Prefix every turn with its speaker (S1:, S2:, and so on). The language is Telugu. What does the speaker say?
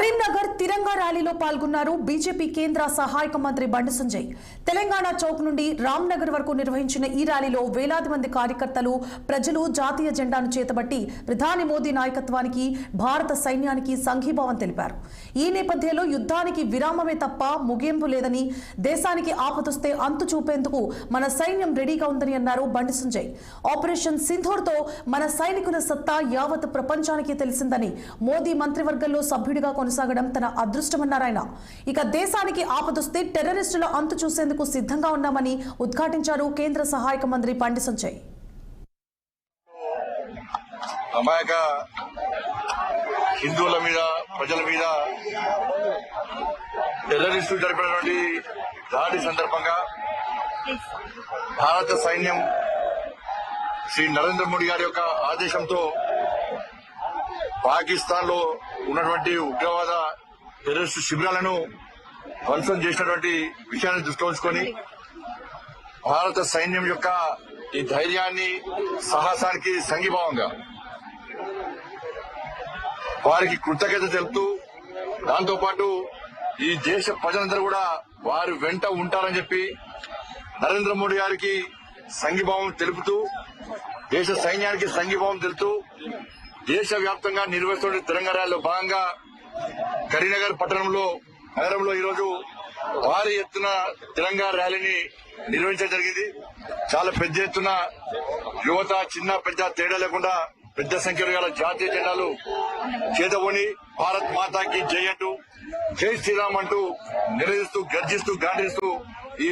S1: కరీంనగర్ తిరంగా ర్యాలీలో పాల్గొన్నారు బీజేపీ కేంద్ర సహాయక మంత్రి బండి సంజయ్. తెలంగాణ చౌక్ నుండి రామ్నగర్ వరకు నిర్వహించిన ఈ ర్యాలీలో వేలాది మంది కార్యకర్తలు, ప్రజలు జాతీయ జెండాను చేతబట్టి ప్రధాని మోదీ నాయకత్వానికి, భారత సైన్యానికి సంఘీభావం తెలిపారు. ఈ నేపథ్యంలో యుద్ధానికి విరామమే తప్ప ముగింపు లేదని, దేశానికి ఆపదొస్తే అంతు చూపేందుకు మన సైన్యం రెడీగా ఉందని అన్నారు బండి సంజయ్. ఆపరేషన్ సింధూర్తో మన సైనికుల సత్తా యావత్ ప్రపంచానికి తెలిసిందని, మోదీ మంత్రివర్గంలో సభ్యుడిగా కొనసాగడం తన అదృష్టమన్నారాయన. ఇక దేశానికి ఆపదొస్తే టెర్రరిస్టుల అంతు చూసేందుకు సిద్ధంగా ఉన్నామని ఉద్ఘాటించారు కేంద్ర సహాయక మంత్రి బండి సంజయ్.
S2: అమాయక హిందువుల మీద, ప్రజల మీద టెర్రరిస్టులు జరిపినటువంటి దాడి సందర్భంగా భారత సైన్యం శ్రీ నరేంద్ర మోడీ గారి యొక్క ఆదేశంతో పాకిస్తాన్ లో ఉన్నటువంటి ఉగ్రవాద టెర్రరిస్టు శిబిరాలను ధ్వంసం చేసినటువంటి విషయాన్ని దృష్టిలో ఉంచుకొని భారత సైన్యం యొక్క ఈ ధైర్యాన్ని, సాహసానికి సంఘీభావంగా వారికి కృతజ్ఞత తెలుపుతూ, దాంతోపాటు ఈ దేశ ప్రజలందరూ కూడా వారి వెంట ఉంటారని చెప్పి నరేంద్ర మోడీ గారికి సంఘీభావం తెలుపుతూ, దేశ సైన్యానికి సంఘీభావం తెలుపుతూ దేశవ్యాప్తంగా నిర్వహిస్తున్న తిరంగా ర్యాలీలో భాగంగా కరీంనగర్ నగరంలో ఈరోజు భారీ ఎత్తున తిరంగా ర్యాలీని నిర్వహించడం జరిగింది. చాలా పెద్ద ఎత్తున యువత, చిన్న పెద్ద తేడా లేకుండా పెద్ద సంఖ్యలో గల జాతీయ జెండాలు చేతబోని భారత్ మాతాకి జై అంటూ, జై శ్రీరామ్ అంటూ నిలదీస్తూ, గర్జిస్తూ, గాండిస్తూ ఈ